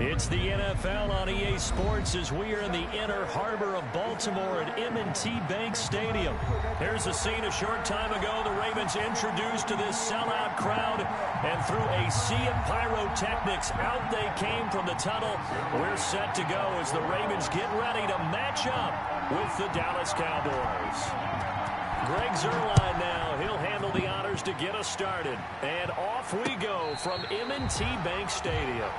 It's the NFL on EA Sports as we are in the inner harbor of Baltimore at M&T Bank Stadium. Here's a scene a short time ago. The Ravens introduced to this sellout crowd, and through a sea of pyrotechnics, out they came from the tunnel. We're set to go as the Ravens get ready to match up with the Dallas Cowboys. Greg Zuerlein now. He'll handle the honors to get us started. And off we go from M&T Bank Stadium.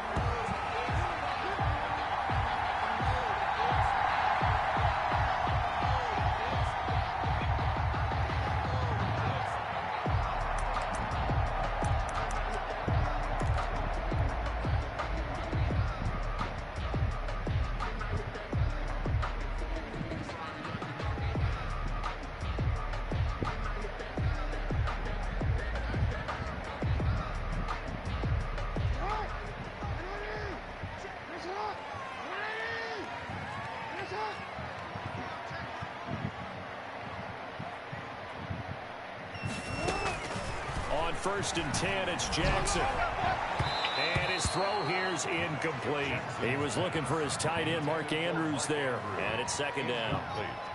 First and 10, it's Jackson. And his throw here's incomplete. He was looking for his tight end, Mark Andrews, there. And it's second down.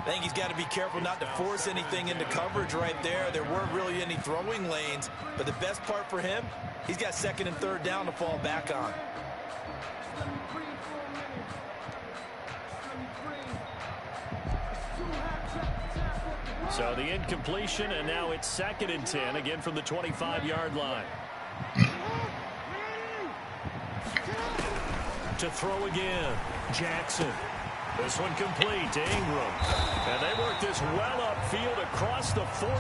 I think he's got to be careful not to force anything into coverage right there. There weren't really any throwing lanes. But the best part for him, he's got second and third down to fall back on. So the incompletion, and now it's second and 10, again from the 25-yard line. To throw again, Jackson. This one complete to Ingram. And they work this well upfield across the 45.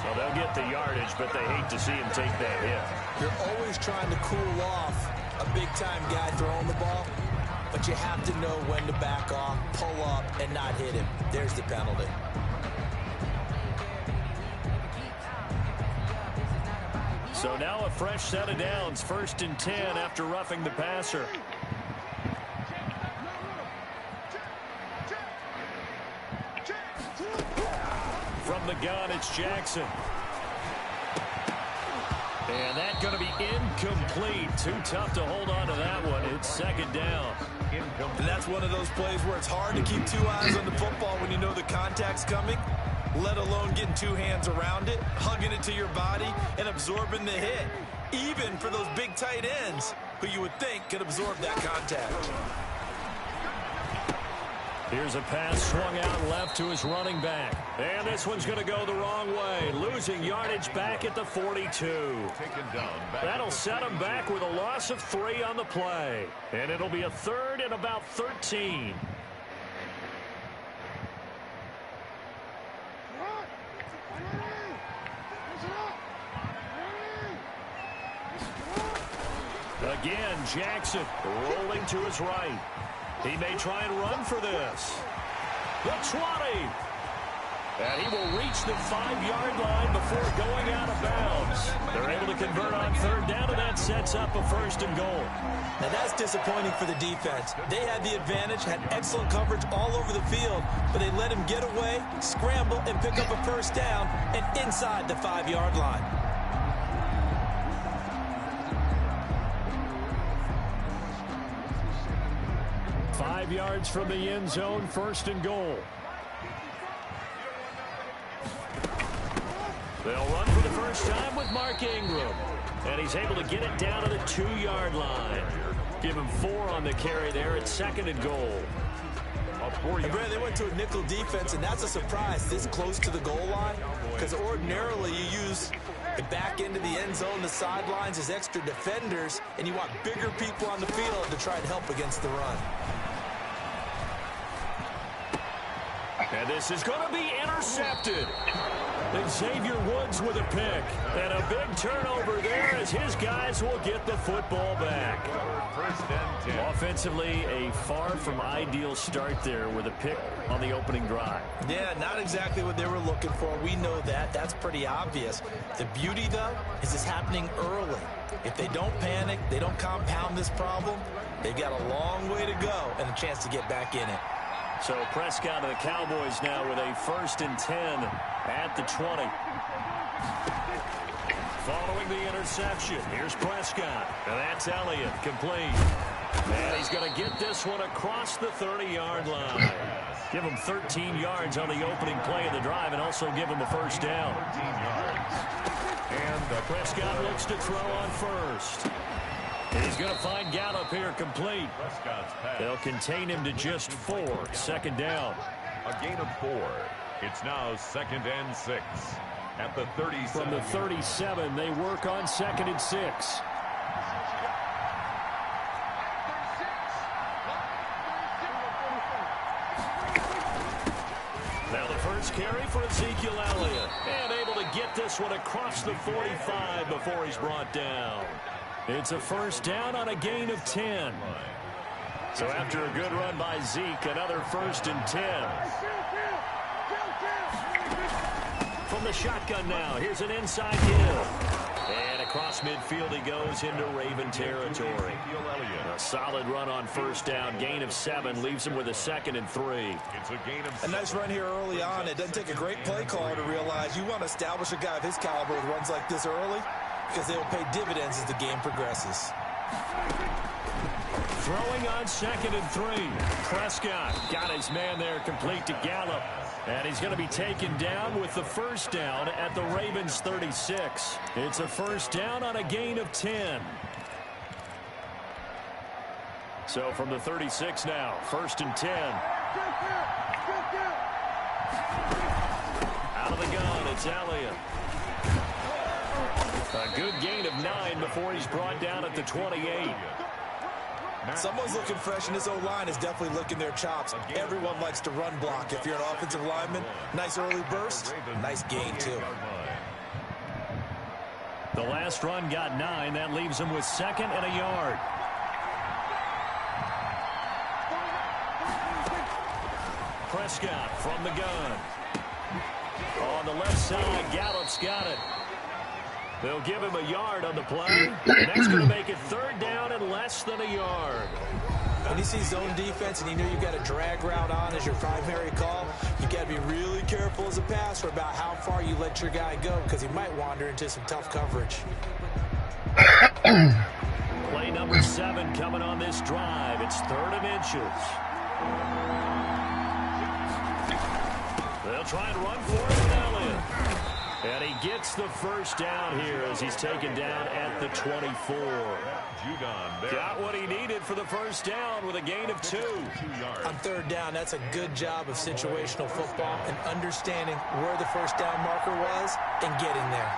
So they'll get the yardage, but they hate to see him take that hit. You're always trying to cool off a big-time guy throwing the ball. But you have to know when to back off, pull up, and not hit him. There's the penalty. So now a fresh set of downs, first and 10 after roughing the passer. From the gun, it's Jackson. And that's going to be incomplete. Too tough to hold on to that one. It's second down. And that's one of those plays where it's hard to keep two eyes on the football when you know the contact's coming, let alone getting two hands around it, hugging it to your body, and absorbing the hit, even for those big tight ends who you would think could absorb that contact. Here's a pass swung out left to his running back. And this one's going to go the wrong way. Losing yardage back at the 42. That'll set him back with a loss of 3 on the play. And it'll be a third and about 13. Again, Jackson rolling to his right. He may try and run for this. The 20. And he will reach the 5-yard line before going out of bounds. They're able to convert on third down, and that sets up a first and goal. Now that's disappointing for the defense. They had the advantage, had excellent coverage all over the field, but they let him get away, scramble, and pick up a first down, and inside the 5-yard line. Yards from the end zone, first and goal. They'll run for the first time with Mark Ingram. And he's able to get it down to the 2-yard line. Give him 4 on the carry there at second and goal. And Brad, they went to a nickel defense, and that's a surprise this close to the goal line, because ordinarily you use the back end of the end zone, the sidelines as extra defenders, and you want bigger people on the field to try and help against the run. And this is going to be intercepted. Xavier Woods with a pick. And a big turnover there as his guys will get the football back. Offensively, a far from ideal start there with a pick on the opening drive. Yeah, not exactly what they were looking for. We know that. That's pretty obvious. The beauty, though, is it's happening early. If they don't panic, they don't compound this problem, they've got a long way to go and a chance to get back in it. So Prescott and the Cowboys now with a first and 10 at the 20. Following the interception, here's Prescott. And that's Elliott, complete. And he's going to get this one across the 30-yard line. Give him 13 yards on the opening play of the drive and also give him a first down. And Prescott looks to throw on first. He's going to find Gallup here, complete. They'll contain him to just 4. Second down. A gain of 4. It's now 2nd and 6. At the 37. From the 37, they work on 2nd and 6. Now the first carry for Ezekiel Elliott. And able to get this one across the 45 before he's brought down. It's a first down on a gain of 10. So after a good run by Zeke, another 1st and 10. From the shotgun now, here's an inside give. And across midfield he goes into Raven territory. A solid run on first down, gain of 7, leaves him with a 2nd and 3. It's a gain of 7. A nice run here early on. It doesn't take a great play caller to realize you want to establish a guy of his caliber with runs like this early because they will pay dividends as the game progresses. Throwing on 2nd and 3. Prescott got his man there, complete to Gallup. And he's going to be taken down with the first down at the Ravens 36. It's a first down on a gain of 10. So from the 36 now, 1st and 10. Out of the gun, it's Elliott. A good gain of 9 before he's brought down at the 28. Someone's looking fresh, and his O-line is definitely licking their chops. Everyone likes to run block. If you're an offensive lineman, nice early burst, nice gain, too. The last run got 9. That leaves him with 2nd and a yard. Prescott from the gun. On the left side, Gallup's got it. They'll give him a yard on the play. And that's going to make it 3rd down and less than a yard. When you see zone defense and you know you've got a drag route on as your primary call, you got to be really careful as a passer about how far you let your guy go because he might wander into some tough coverage. Play number 7 coming on this drive. It's 3rd and inches. They'll try and run for it with Elliott. And he gets the first down here as he's taken down at the 24. Got what he needed for the first down with a gain of 2. On 3rd down, that's a good job of situational football and understanding where the first down marker was and getting there.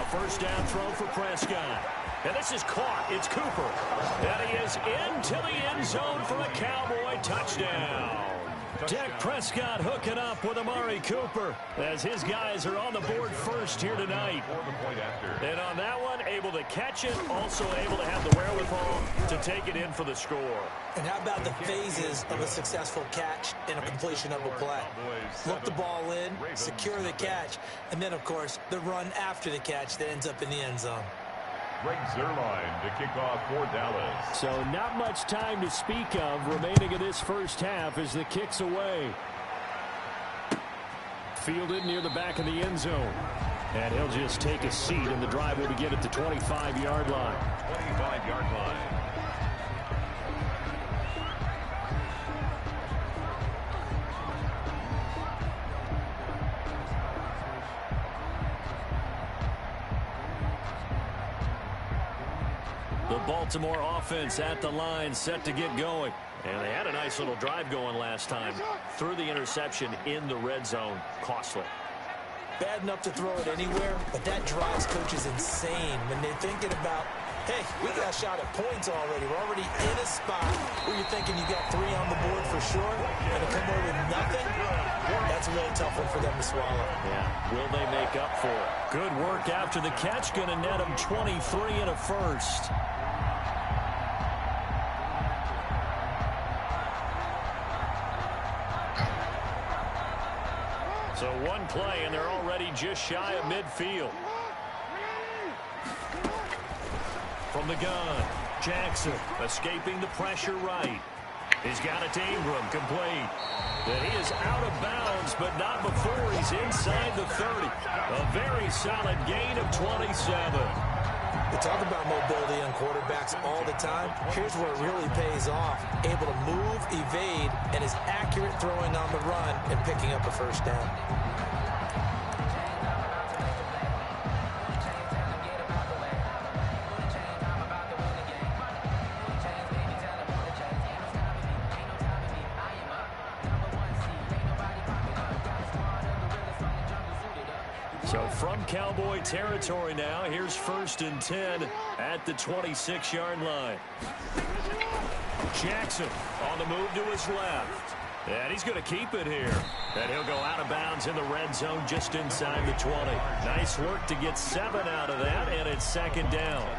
A first down throw for Prescott. And this is caught. It's Cooper. And he is into the end zone for a Cowboy touchdown. Dak Prescott hooking up with Amari Cooper as his guys are on the board first here tonight. And on that one, able to catch it, also able to have the wherewithal to take it in for the score. And how about the phases of a successful catch and a completion of a play? Look the ball in, secure the catch, and then, of course, the run after the catch that ends up in the end zone. Greg Zuerlein to kick off for Dallas. So not much time to speak of remaining in this first half as the kick's away. Fielded near the back of the end zone. And he'll just take a seat, and the drive will begin at the 25-yard line. 25-yard line. The Baltimore offense at the line, set to get going. And they had a nice little drive going last time. Threw the interception in the red zone. Costly. Bad enough to throw it anywhere, but that drives coaches insane when they're thinking about, hey, we got a shot at points already. We're already in a spot where you're thinking you got 3 on the board for sure, and to come away with nothing, that's a really tough one for them to swallow. Yeah, will they make up for it? Good work after the catch. Going to net them 23 and a first. So one play, and they're already just shy of midfield. From the gun, Jackson escaping the pressure right. He's got it to Ingram, complete. And he is out of bounds, but not before he's inside the 30. A very solid gain of 27. We talk about mobility on quarterbacks all the time. Here's where it really pays off. Able to move, evade, and is accurate throwing on the run and picking up a first down. So from Cowboy territory now, here's 1st and 10 at the 26-yard line. Jackson on the move to his left. And he's going to keep it here. And he'll go out of bounds in the red zone just inside the 20. Nice work to get 7 out of that, and it's 2nd down.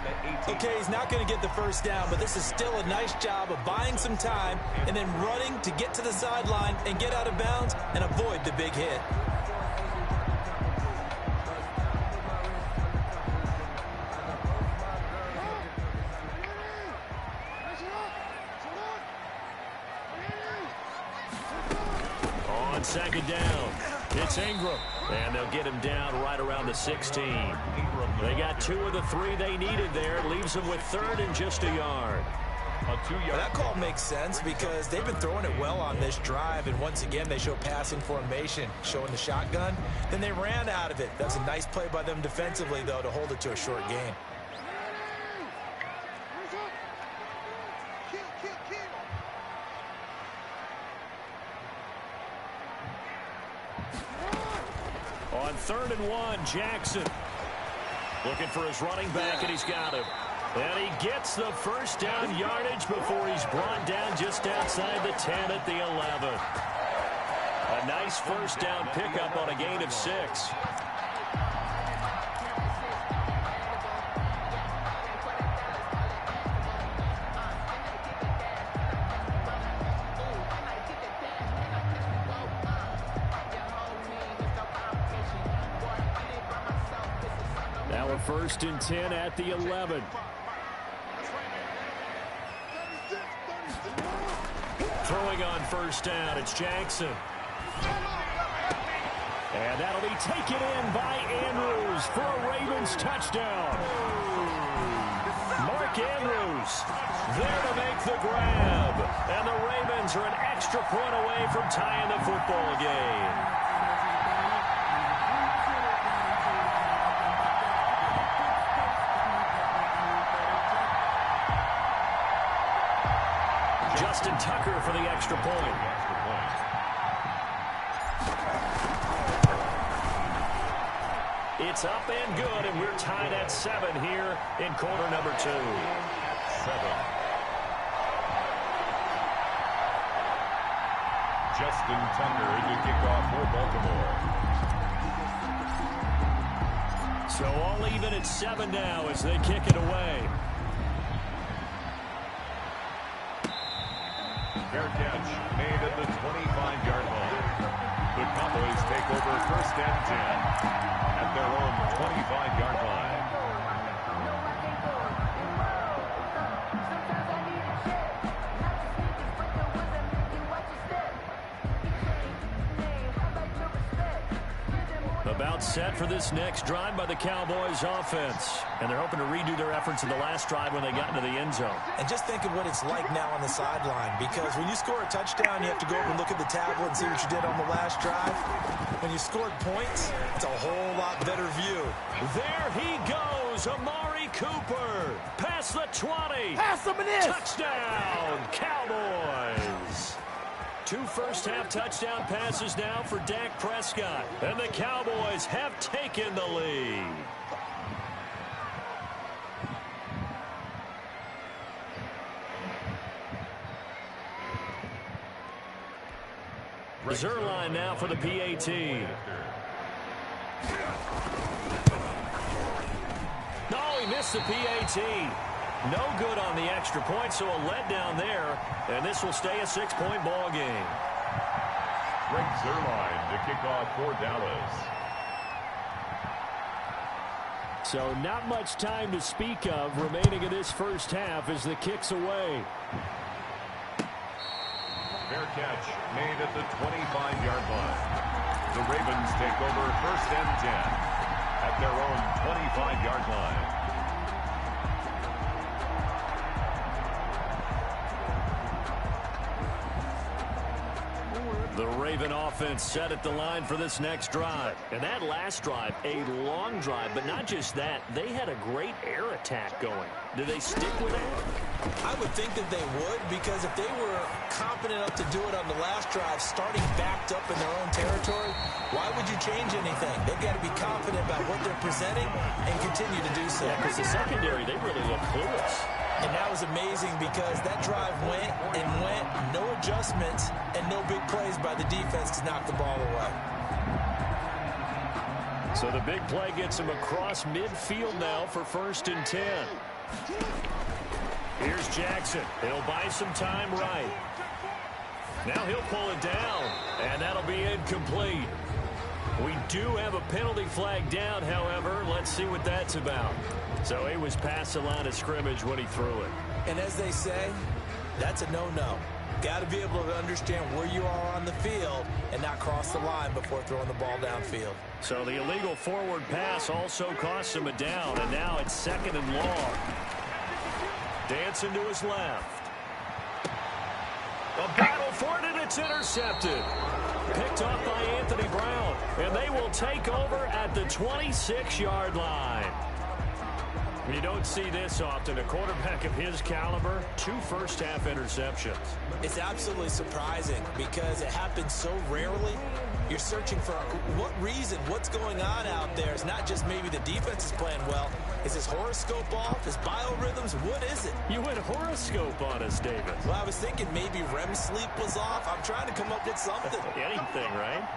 Okay, he's not going to get the first down, but this is still a nice job of buying some time and then running to get to the sideline and get out of bounds and avoid the big hit. On 2nd down, it's Ingram. And they'll get him down right around the 16. They got 2 of the 3 they needed there. Leaves them with 3rd and just a yard. That call makes sense because they've been throwing it well on this drive, and once again they show passing formation, showing the shotgun. Then they ran out of it. That's a nice play by them defensively, though, to hold it to a short gain. On 3rd and 1, Jackson looking for his running back, and he's got him. And he gets the first down yardage before he's brought down just outside the 10 at the 11. A nice first down pickup on a gain of 6. Now a 1st and 10 at the 11. Throwing on first down, it's Jackson. And that'll be taken in by Andrews for a Ravens touchdown. Mark Andrews there to make the grab. And the Ravens are an extra point away from tying the football game. Justin Tucker for the extra point. It's up and good, and we're tied at 7 here in quarter number 2. 7. Justin Tucker to kick off for Baltimore. So all even at 7 now as they kick it away. Fair catch made at the 25-yard line. The Cowboys take over 1st and 10 at their own 25-yard line. About set for this next drive by the Cowboys offense. And they're hoping to redo their efforts in the last drive when they got into the end zone. And just think of what it's like now on the sideline, because when you score a touchdown, you have to go over and look at the tablet and see what you did on the last drive. When you scored points, it's a whole lot better view. There he goes, Amari Cooper. Past the 20. Pass him in. Touchdown, Cowboys. 2 first-half touchdown passes now for Dak Prescott. And the Cowboys have taken the lead. Zerline now for the PAT. No, he missed the PAT. No good on the extra point, so a letdown there. And this will stay a 6-point ball game. Greg Zerline to kick off for Dallas. So not much time to speak of remaining in this first half as the kick's away. Fair catch made at the 25-yard line. The Ravens take over first and 10 at their own 25-yard line. The Raven offense set at the line for this next drive. And that last drive, a long drive, but not just that. They had a great air attack going. Do they stick with that? I would think that they would, because if they were confident enough to do it on the last drive, starting backed up in their own territory, why would you change anything? They've got to be confident about what they're presenting and continue to do so. Yeah, because the secondary, they really look clueless. And that was amazing because that drive went and went, no adjustments, and no big plays by the defense to knock the ball away. So the big play gets him across midfield now for first and 10. Here's Jackson. He'll buy some time right. Now he'll pull it down, and that'll be incomplete. We do have a penalty flag down, however. Let's see what that's about. So he was past the line of scrimmage when he threw it. And as they say, that's a no-no. Got to be able to understand where you are on the field and not cross the line before throwing the ball downfield. So the illegal forward pass also cost him a down, and now it's second and long. Dancing to his left. A battle for it, and it's intercepted. Picked off by Anthony Brown, and they will take over at the 26-yard line. You don't see this often. A quarterback of his caliber, 2 first-half interceptions. It's absolutely surprising because it happens so rarely. You're searching for what reason, what's going on out there. It's not just maybe the defense is playing well. Is his horoscope off? His biorhythms? What is it? You went horoscope on us, David. Well, I was thinking maybe REM sleep was off. I'm trying to come up with something. Anything, right?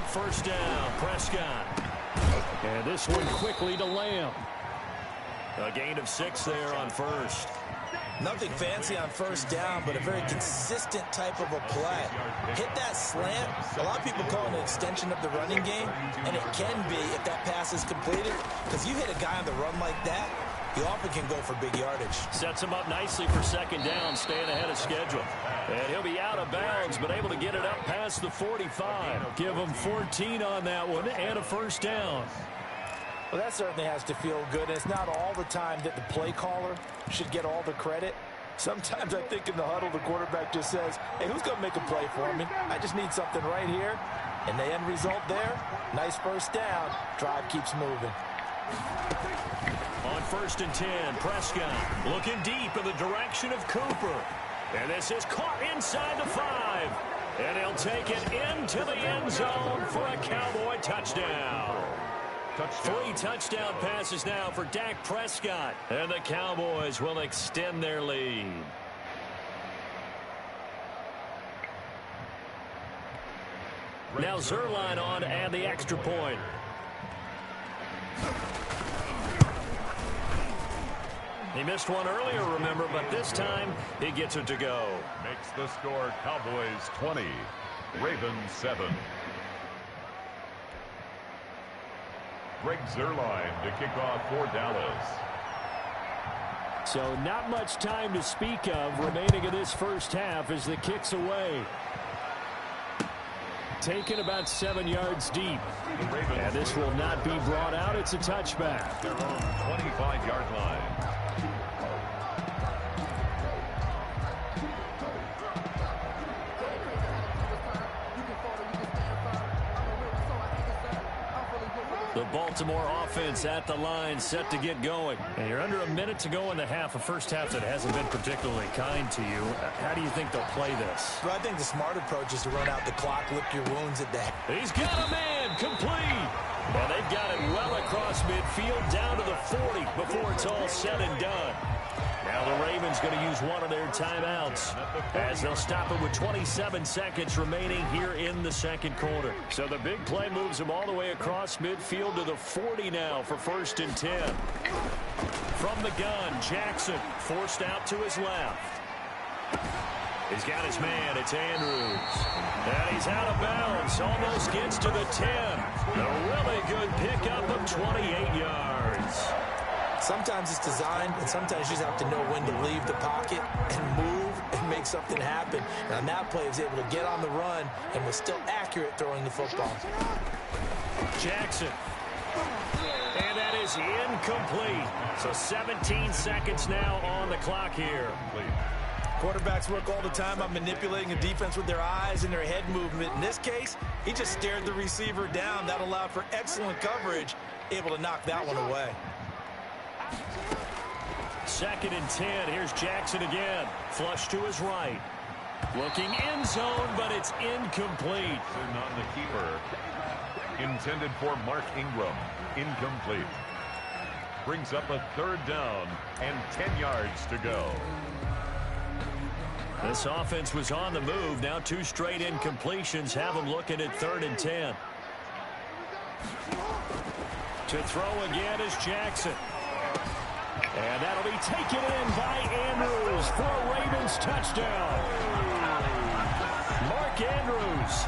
First down, Prescott. And this one quickly to Lamb. A gain of 6 there on first. Nothing fancy on first down, but a very consistent type of a play. Hit that slant. A lot of people call it an extension of the running game, and it can be if that pass is completed, because you hit a guy on the run like that, he often can go for big yardage. Sets him up nicely for second down, staying ahead of schedule. And he'll be out of bounds, but able to get it up past the 45. Give him 14 on that one and a first down. Well, that certainly has to feel good. And it's not all the time that the play caller should get all the credit. Sometimes I think in the huddle, the quarterback just says, hey, who's going to make a play for me? I just need something right here. And the end result there, nice first down. Drive keeps moving. On first and 10, Prescott looking deep in the direction of Cooper. And this is caught inside the 5. And he'll take it into the end zone for a Cowboy touchdown. 3 touchdown passes now for Dak Prescott. And the Cowboys will extend their lead. Now Zerline on and the extra point. He missed one earlier, remember, but this time he gets it to go. Makes the score Cowboys 20, Ravens 7. Greg Zerline to kick off for Dallas. So not much time to speak of remaining in this first half as the kick's away. Taken about 7 yards deep. And this will not be brought out. It's a touchback. Their own 25-yard line. The Baltimore offense at the line, set to get going. And you're under a minute to go in the half, a first half that hasn't been particularly kind to you. How do you think they'll play this? Well, I think the smart approach is to run out the clock, lick your wounds at that. He's got a man, complete. And they've got it well across midfield, down to the 40 before it's all said and done. Now the Ravens going to use one of their timeouts as they'll stop it with 27 seconds remaining here in the second quarter. So the big play moves them all the way across midfield to the 40 now for first and 10. From the gun, Jackson forced out to his left. He's got his man. It's Andrews. And he's out of bounds. Almost gets to the 10. A really good pickup of 28 yards. Sometimes it's designed, and sometimes you just have to know when to leave the pocket and move and make something happen. And on that play, he was able to get on the run and was still accurate throwing the football. Jackson. And that is incomplete. So 17 seconds now on the clock here. Quarterbacks work all the time on manipulating a defense with their eyes and their head movement. In this case, he just stared the receiver down. That allowed for excellent coverage, able to knock that one away. 2nd and 10. Here's Jackson again. Flush to his right. Looking end zone, but it's incomplete. On the keeper. Intended for Mark Ingram. Incomplete. Brings up a 3rd down and 10 yards to go. This offense was on the move. Now 2 straight incompletions have them looking at 3rd and 10. To throw again is Jackson. And that'll be taken in by Andrews for a Ravens touchdown. Mark Andrews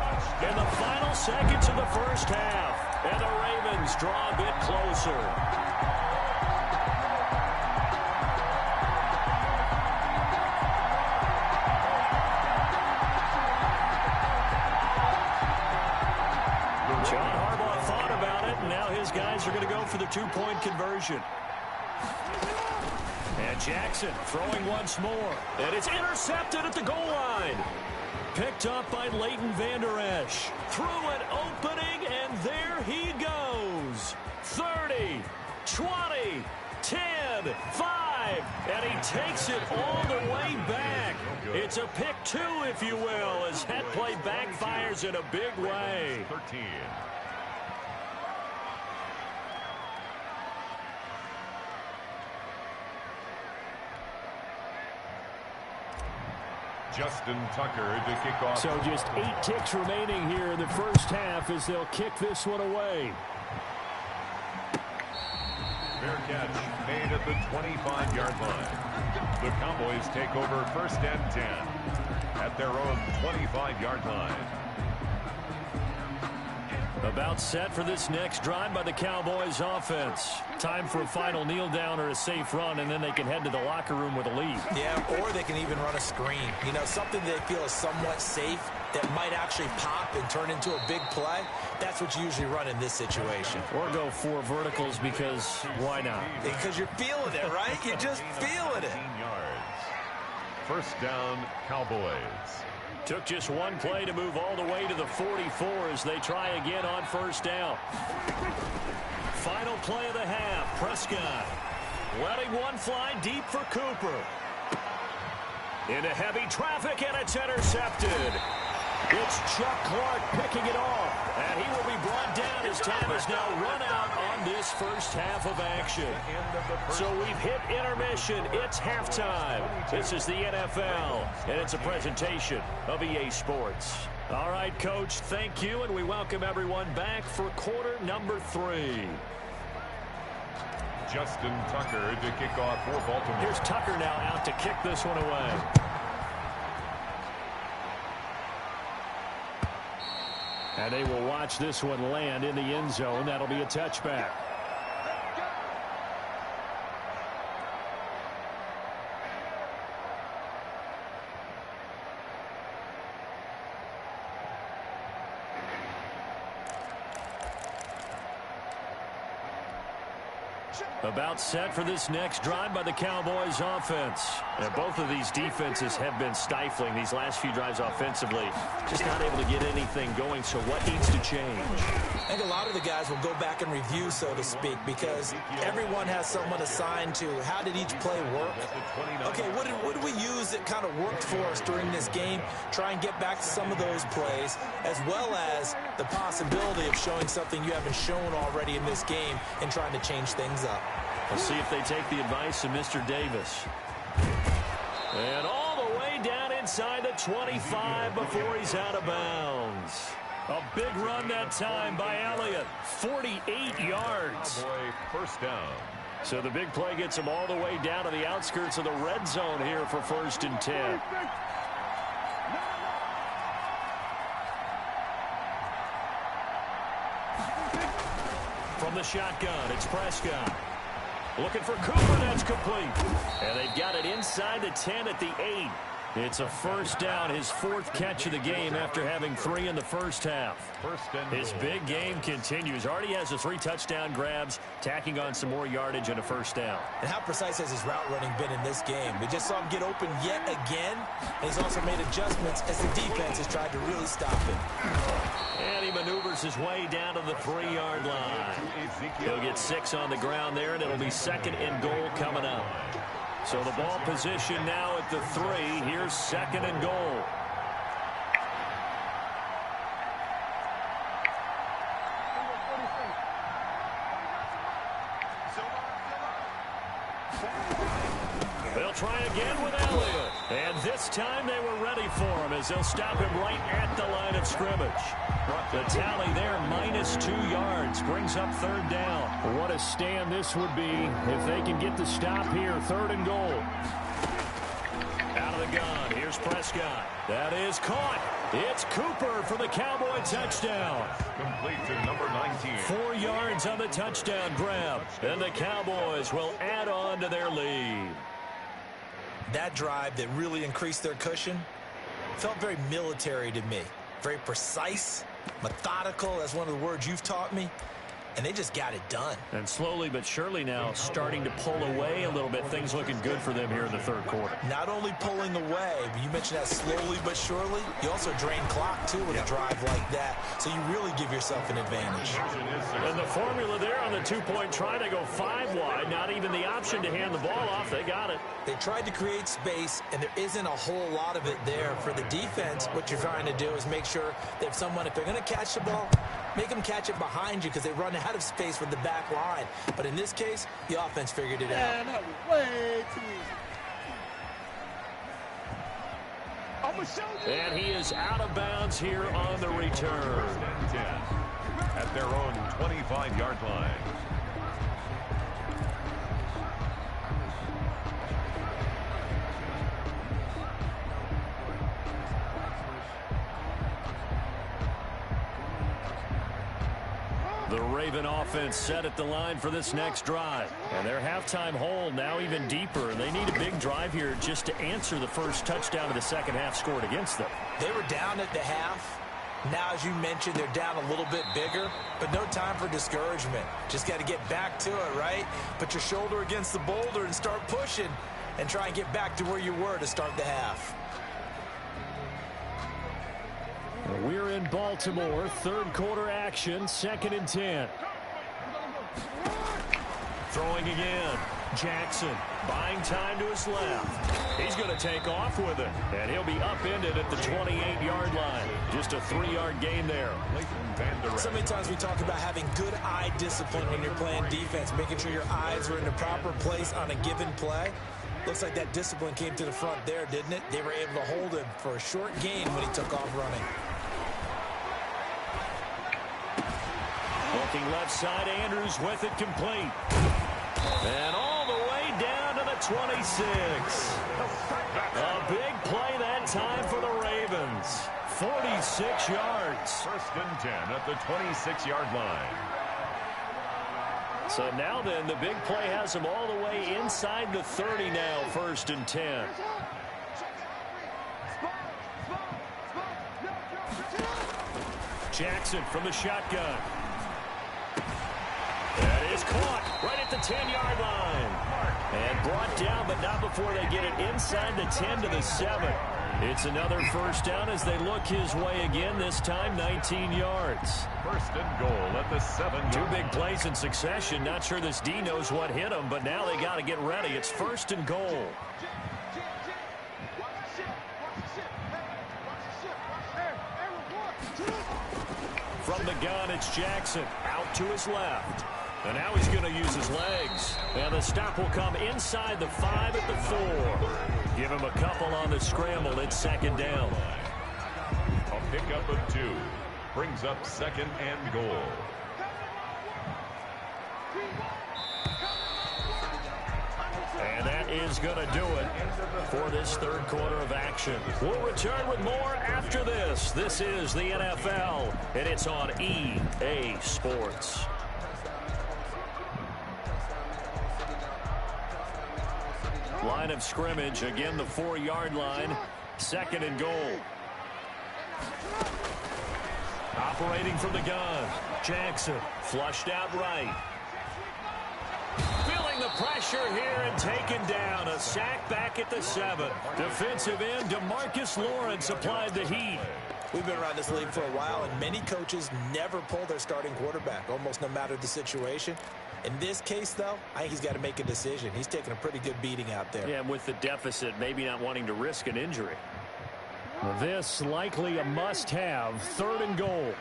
in the final seconds of the first half. And the Ravens draw a bit closer. John Harbaugh thought about it, and now his guys are going to go for the 2-point conversion. And Jackson throwing once more. And it's intercepted at the goal line. Picked up by Leighton Vander Esch. Through an opening, and there he goes. 30, 20, 10, 5. And he takes it all the way back. It's a pick 2, if you will, as that play backfires in a big way. 13. Justin Tucker to kick off. So just 8 ticks remaining here in the first half as they'll kick this one away. Fair catch made at the 25-yard line. The Cowboys take over 1st and 10 at their own 25-yard line. About set for this next drive by the Cowboys offense. Time for a final kneel down or a safe run, and then they can head to the locker room with a lead. Yeah, or they can even run a screen. You know, something they feel is somewhat safe that might actually pop and turn into a big play. That's what you usually run in this situation. Or go 4 verticals because why not? Because you're feeling it, right? You're just feeling it. 15 yards. 1st down, Cowboys. Took just 1 play to move all the way to the 44 as they try again on 1st down. Final play of the half. Prescott letting one fly deep for Cooper. Into heavy traffic, and it's intercepted. It's Chuck Clark picking it off, and he will be brought down as time is now run out on this first half of action. So we've hit intermission. It's halftime. This is the NFL, and it's a presentation of EA Sports. All right, Coach, thank you, and we welcome everyone back for quarter number 3. Justin Tucker to kick off for Baltimore. Here's Tucker now out to kick this one away. And they will watch this one land in the end zone. That'll be a touchback. About set for this next drive by the Cowboys offense. And both of these defenses have been stifling these last few drives offensively. Just not able to get anything going, so what needs to change? I think a lot of the guys will go back and review, so to speak, because everyone has someone assigned to how did each play work. Okay, what did we use that kind of worked for us during this game? Try and get back to some of those plays, as well as the possibility of showing something you haven't shown already in this game and trying to change things up. We'll see if they take the advice of Mr. Davis. And all the way down inside the 25 before he's out of bounds. A big run that time by Elliott. 48 yards. First down. So the big play gets him all the way down to the outskirts of the red zone here for 1st and 10. From the shotgun, it's Prescott. Looking for Cooper, that's complete. And they've got it inside the 10 at the 8. It's a first down, his 4th catch of the game after having 3 in the first half. His big game continues. Already has the 3 touchdown grabs, tacking on some more yardage and a first down. And how precise has his route running been in this game? We just saw him get open yet again. And he's also made adjustments as the defense has tried to really stop him. And he maneuvers his way down to the 3-yard line. He'll get 6 on the ground there, and it'll be 2nd and goal coming up. So the ball position now at the 3. Here's 2nd and goal. They'll try again with Elliott. And this time they were ready for him as they'll stop him right at the line of scrimmage. The tally there, -2 yards, brings up 3rd down. What a stand this would be if they can get the stop here. 3rd and goal. Out of the gun, here's Prescott. That is caught. It's Cooper for the Cowboy touchdown. Complete to number 19. 4 yards on the touchdown grab. And the Cowboys will add on to their lead. That drive that really increased their cushion felt very military to me. Very precise, methodical. That's one of the words you've taught me. And they just got it done. And slowly but surely now starting to pull away a little bit. Things looking good for them here in the 3rd quarter. Not only pulling away, but you mentioned that slowly but surely. You also drain clock, too, with a drive like that. So you really give yourself an advantage. And the formula there on the 2-point try to go 5 wide. Not even the option to hand the ball off. They got it. They tried to create space, and there isn't a whole lot of it there. For the defense, what you're trying to do is make sure that if they're going to catch the ball, make them catch it behind you because they run out of space with the back line. But in this case, the offense figured it out. That was way too easy. And he is out of bounds here on the return. 10 at their own 25-yard line. The Raven offense set at the line for this next drive. And their halftime hole now even deeper. They need a big drive here just to answer the first touchdown of the second half scored against them. They were down at the half. Now, as you mentioned, they're down a little bit bigger, but no time for discouragement. Just got to get back to it, right? Put your shoulder against the boulder and start pushing and try and get back to where you were to start the half. We're in Baltimore, 3rd quarter action, 2nd and 10. Throwing again. Jackson buying time to his left. He's going to take off with it, and he'll be upended at the 28-yard line. Just a 3-yard gain there. So many times we talk about having good eye discipline when you're playing defense, making sure your eyes are in the proper place on a given play. Looks like that discipline came to the front there, didn't it? They were able to hold him for a short gain when he took off running. Looking left side, Andrews with it complete. And all the way down to the 26. A big play that time for the Ravens. 46 yards. 1st and 10 at the 26-yard line. So now then, the big play has him all the way inside the 30 now, 1st and 10. Jackson from the shotgun. That is caught right at the 10-yard line. And brought down, but not before they get it inside the 10 to the 7. It's another first down as they look his way again, this time 19 yards. 1st and goal at the 7. 2 big plays in succession. Not sure this D knows what hit him, but now they got to get ready. It's 1st and goal. From the gun, it's Jackson out to his left. And now he's going to use his legs. And the stop will come inside the 5 at the 4. Give him a couple on the scramble. It's 2nd down. A pickup of 2. Brings up 2nd and goal. And that is going to do it for this 3rd quarter of action. We'll return with more after this. This is the NFL, and it's on EA Sports. Line of scrimmage, again the 4-yard line. 2nd and goal. Operating from the gun. Jackson flushed out right. Feeling the pressure here and taken down. A sack back at the 7. Defensive end DeMarcus Lawrence applied the heat. We've been around this league for a while, and many coaches never pull their starting quarterback, almost no matter the situation. In this case, though, I think he's got to make a decision. He's taking a pretty good beating out there. Yeah, with the deficit, maybe not wanting to risk an injury. This likely a must-have. 3rd and goal.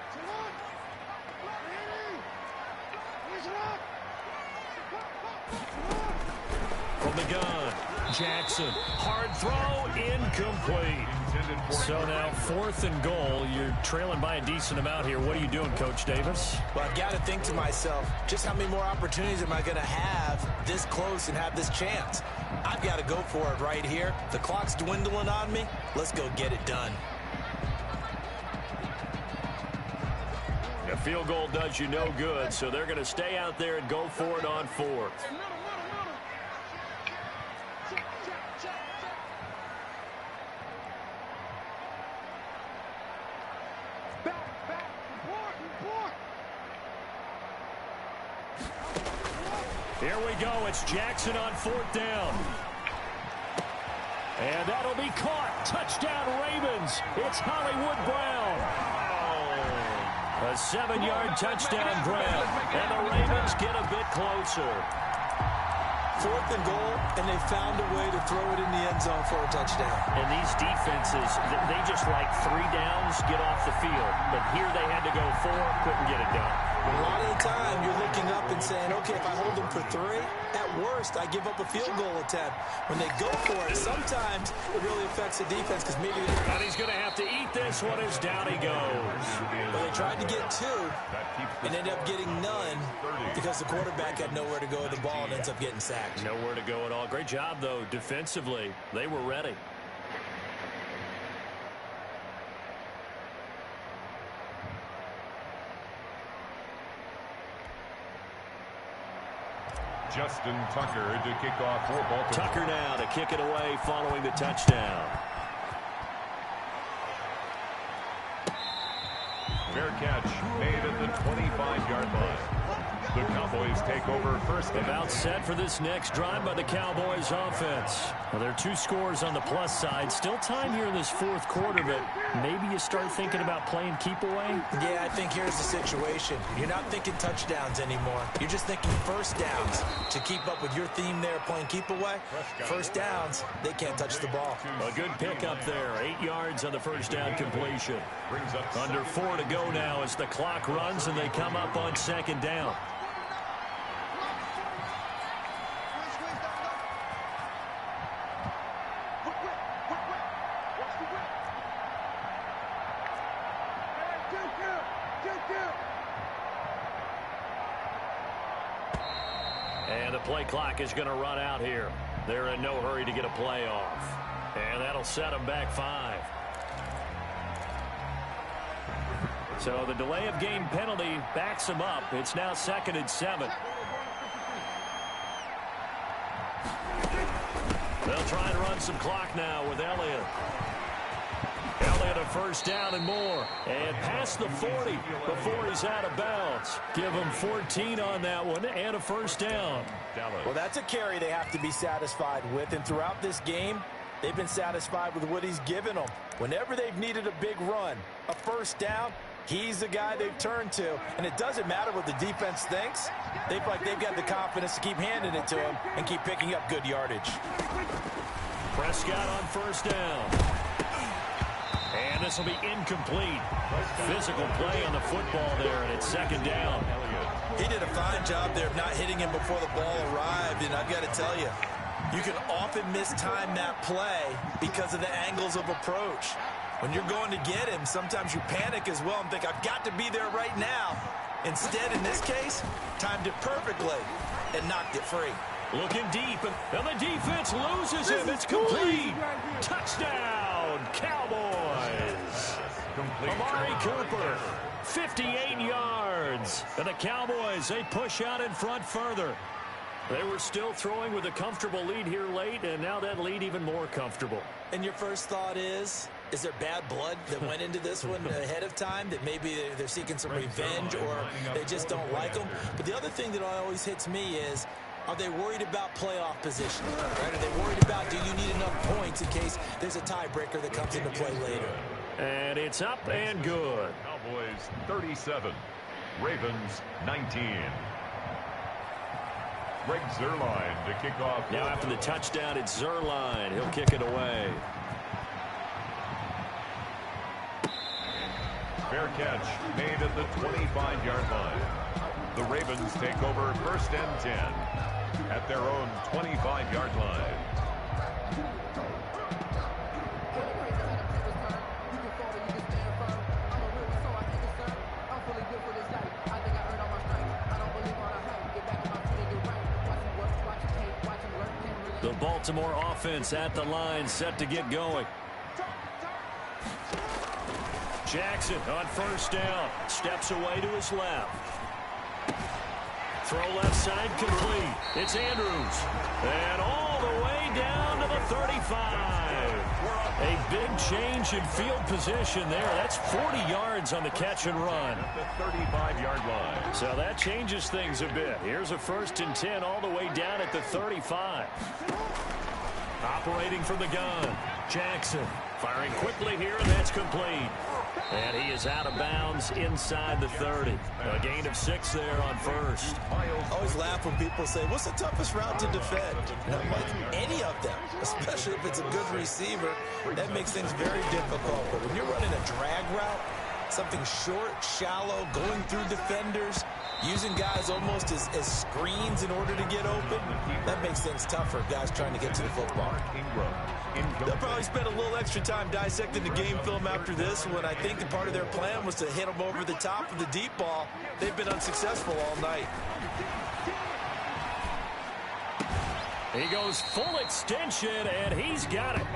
From the gun, Jackson. Hard throw, incomplete. So now 4th and goal. You're trailing by a decent amount here. What are you doing, Coach Davis? Well, I've got to think to myself, just how many more opportunities am I going to have this close and have this chance? I've got to go for it right here. The clock's dwindling on me. Let's go get it done. A field goal does you no good, so they're going to stay out there and go for it on 4th. Here we go. It's Jackson on 4th down. And that'll be caught. Touchdown, Ravens. It's Hollywood Brown. A 7-yard touchdown grab. And the Ravens get a bit closer. 4th and goal, and they found a way to throw it in the end zone for a touchdown. And these defenses, they just like 3 downs, get off the field. But here they had to go 4, couldn't get it done. A lot of the time, you're looking up and saying, okay, if I hold them for 3, at worst, I give up a field goal attempt. When they go for it, sometimes it really affects the defense because maybe... And he's going to have to eat this one as down he goes. Well, they tried to get 2 and ended up getting none because the quarterback had nowhere to go with the ball and ends up getting sacked. Nowhere to go at all. Great job, though, defensively. They were ready. Justin Tucker to kick off for Baltimore. Tucker now to kick it away following the touchdown. Fair catch made at the 25-yard line. The Cowboys take over 1st and about set for this next drive by the Cowboys offense. Well, there are 2 scores on the plus side. Still time here in this 4th quarter, but maybe you start thinking about playing keep away? Yeah, I think here's the situation. You're not thinking touchdowns anymore. You're just thinking 1st downs to keep up with your theme there playing keep away. 1st downs, they can't touch the ball. A good pickup there. 8 yards on the 1st down completion. Under 4 to go now as the clock runs and they come up on 2nd down. And the play clock is going to run out here. They're in no hurry to get a play off. And that'll set them back 5. So the delay of game penalty backs them up. It's now 2nd and 7. They'll try and run some clock now with Elliott. Elliott a 1st down and more. And past the 40 before he's out of bounds. Give him 14 on that one and a 1st down. Well, that's a carry they have to be satisfied with. And throughout this game, they've been satisfied with what he's given them. Whenever they've needed a big run, a 1st down, he's the guy they've turned to. And it doesn't matter what the defense thinks. They feel like they've got the confidence to keep handing it to him and keep picking up good yardage. Prescott on 1st down. And this will be incomplete. Physical play on the football there, and it's 2nd down. He did a fine job there of not hitting him before the ball arrived, and I've got to tell you, you can often mistime that play because of the angles of approach. When you're going to get him, sometimes you panic as well and think, I've got to be there right now. Instead, in this case, timed it perfectly and knocked it free. Looking deep, and the defense loses him. It's complete. Touchdown, Cowboys. Amari Cooper, 58 yards. And the Cowboys, they push out in front further. They were still throwing with a comfortable lead here late, and now that lead even more comfortable. And your first thought is there bad blood that went into this one ahead of time, that maybe they're seeking some revenge or they just don't like them? But the other thing that always hits me is, are they worried about playoff position? Right? Are they worried about, do you need enough points in case there's a tiebreaker that comes into play later? And it's up and good. Cowboys 37, Ravens 19. Greg Zuerlein to kick off. Now after the touchdown, it's Zuerlein. He'll kick it away. Fair catch made at the 25-yard line. The Ravens take over 1st and 10 at their own 25-yard line. The Baltimore offense at the line, set to get going. Jackson on 1st down. Steps away to his left. Throw left side complete. It's Andrews. And all the way down to the 35. A big change in field position there. That's 40 yards on the catch and run. At the 35-yard line. So that changes things a bit. Here's a 1st and 10 all the way down at the 35. Operating from the gun. Jackson firing quickly here, and that's complete. And he is out of bounds inside the 30. A gain of 6 there on 1st. I always laugh when people say, what's the toughest route to defend? Not like any of them, especially if it's a good receiver. That makes things very difficult. But when you're running a drag route, something short, shallow, going through defenders, using guys almost as screens in order to get open, that makes things tougher, guys trying to get to the football. They'll probably spend a little extra time dissecting the game film after this one. I think part of their plan was to hit them over the top of the deep ball. They've been unsuccessful all night. He goes full extension, and he's got it.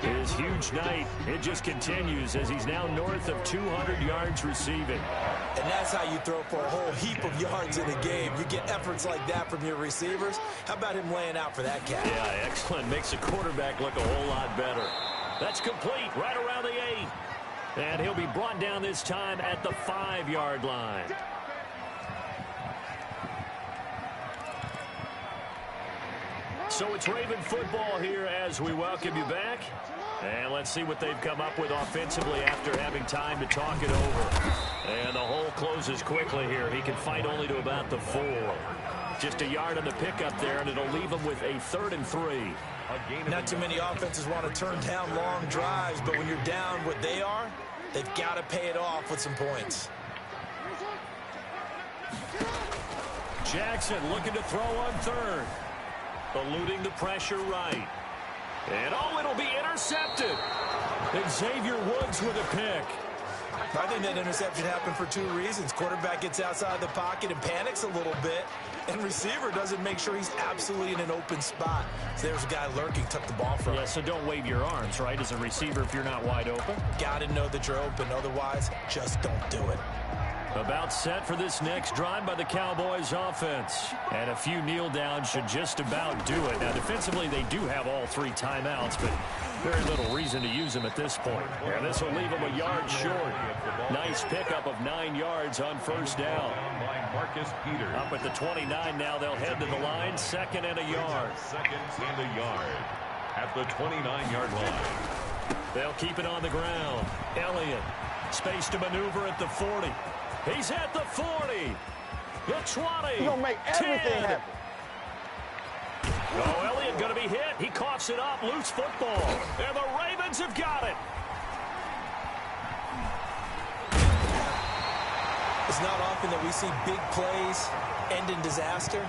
His huge night, it just continues as he's now north of 200 yards receiving. And that's how you throw for a whole heap of yards in a game. You get efforts like that from your receivers. How about him laying out for that cat? Yeah, excellent. Makes the quarterback look a whole lot better. That's complete right around the 8. And he'll be brought down this time at the 5-yard line. So it's Raven football here as we welcome you back. And let's see what they've come up with offensively after having time to talk it over. And the hole closes quickly here. He can fight only to about the 4. Just a yard on the pickup there, and it'll leave him with a 3rd and 3. Not too many offenses want to turn down long drives, but when you're down what they are, they've got to pay it off with some points. Jackson looking to throw on 3rd. Eluding the pressure right. And it'll be intercepted. Xavier Woods with a pick. I think that interception happened for 2 reasons. Quarterback gets outside the pocket and panics a little bit, and receiver doesn't make sure he's absolutely in an open spot. So there's a guy lurking, took the ball from him. Yeah, so don't wave your arms, right, as a receiver if you're not wide open. Got to know that you're open. Otherwise, just don't do it. About set for this next drive by the Cowboys offense. And a few kneel downs should just about do it. Now, defensively, they do have all 3 timeouts, but very little reason to use them at this point. And this will leave them a yard short. Nice pickup of 9 yards on 1st down. Up at the 29 now, they'll head to the line. 2nd and a yard. 2nd and a yard at the 29-yard line. They'll keep it on the ground. Elliott, space to maneuver at the 40. He's at the 40, the 20, He's going to make everything 10. happen. Oh, Elliott going to be hit. He coughs it up. Loose football. And the Ravens have got it. It's not often that we see big plays end in disaster,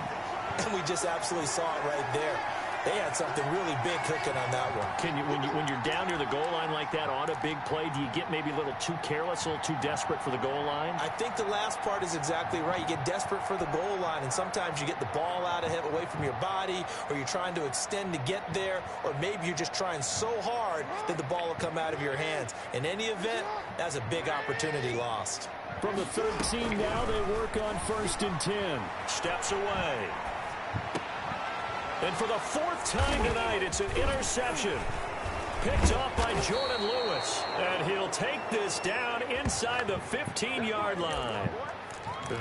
and we just absolutely saw it right there. They had something really big cooking on that one. Can you, when you're down near the goal line like that on a big play, do you get maybe a little too careless, a little too desperate for the goal line? I think the last part is exactly right. You get desperate for the goal line, and sometimes you get the ball out of it, away from your body, or you're trying to extend to get there, or maybe you're just trying so hard that the ball will come out of your hands. In any event, that's a big opportunity lost. From the 13 now, they work on 1st and 10. Steps away. And for the fourth time tonight, it's an interception. Picked off by Jordan Lewis. And he'll take this down inside the 15-yard line.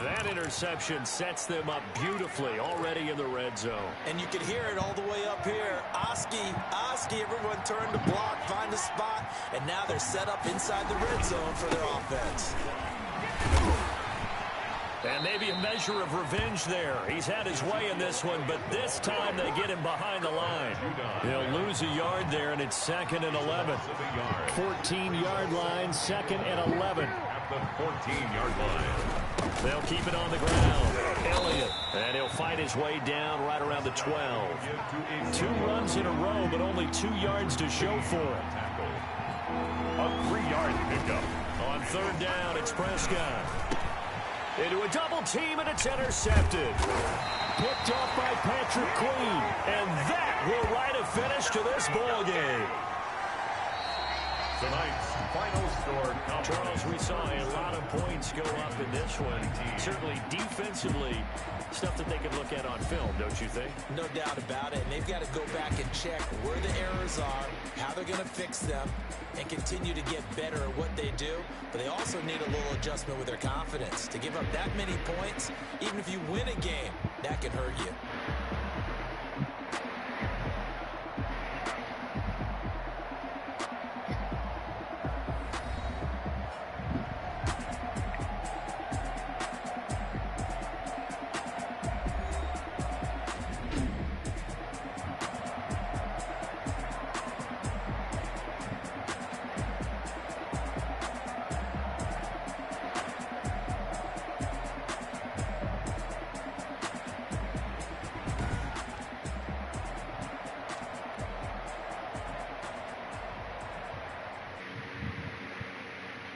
That interception sets them up beautifully already in the red zone. And you can hear it all the way up here. Oski, everyone turned to block, find a spot, and now they're set up inside the red zone for their offense. And maybe a measure of revenge there. He's had his way in this one, but this time they get him behind the line. He'll lose a yard there, and it's 2nd and 11. 14-yard line, 2nd and 11. At the 14-yard line. They'll keep it on the ground. Elliott. And he'll fight his way down right around the 12. 2 runs in a row, but only 2 yards to show for it. A 3-yard pickup. On 3rd down, it's Prescott. Into a double team, and it's intercepted. Picked off by Patrick Queen. And that will write a finish to this ball game. Tonight's final score. Charles, we saw a lot of points go up in this one. Certainly defensively, stuff that they can look at on film, don't you think? No doubt about it. And they've got to go back and check where the errors are, how they're going to fix them, and continue to get better at what they do. But they also need a little adjustment with their confidence. To give up that many points, even if you win a game, that can hurt you.